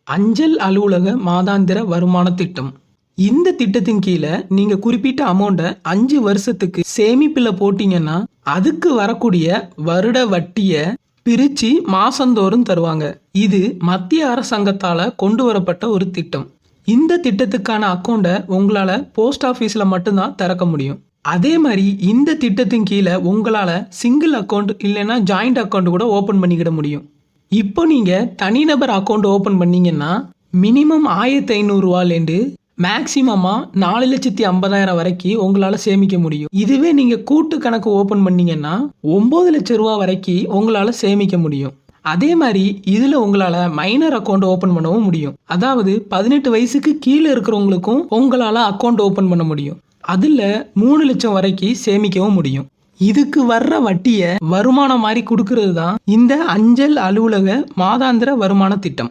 அஞ்சல் அலுவலக மாதாந்திர வருமான திட்டம். இந்த திட்டத்தின் கீழே நீங்க குறிப்பிட்ட அமௌண்ட்டை 5 வருஷத்துக்கு சேமிப்புல போட்டீங்கன்னா அதுக்கு வரக்கூடிய வருட வட்டியை பிரிச்சு மாசந்தோறும் தருவாங்க. இது மத்திய அரசாங்கத்தால கொண்டு வரப்பட்ட ஒரு திட்டம். இந்த திட்டத்துக்கான அக்கௌண்ட்டை உங்களால போஸ்ட் ஆஃபீஸில் மட்டும்தான் திறக்க முடியும். அதே மாதிரி இந்த திட்டத்தின் கீழே உங்களால சிங்கிள் அக்கௌண்ட் இல்லைன்னா ஜாயிண்ட் அக்கௌண்ட் கூட ஓப்பன் பண்ணிக்கிட முடியும். இப்போ நீங்க தனிநபர் அக்கௌண்ட் ஓப்பன் பண்ணீங்கன்னா மினிமம் 1500 ரூபாயிலேருந்து மேக்சிமமா 4,50,000 வரைக்கும் உங்களால சேமிக்க முடியும். இதுவே நீங்க கூட்டு கணக்கு ஓப்பன் பண்ணீங்கன்னா 9 லட்சம் ரூபா வரைக்கும் உங்களால சேமிக்க முடியும். அதே மாதிரி இதுல உங்களால மைனர் அக்கௌண்ட் ஓப்பன் பண்ணவும் முடியும். அதாவது 18 வயசுக்கு கீழே இருக்கிறவங்களுக்கும் உங்களால அக்கௌண்ட் ஓப்பன் பண்ண முடியும். அதுல 3 லட்சம் வரைக்கும் சேமிக்கவும் முடியும். இதுக்கு வர்ற வட்டியை வருமானம் மாதிரி கொடுக்கறது தான் இந்த அஞ்சல் அலுவலக மாதாந்திர வருமான திட்டம்.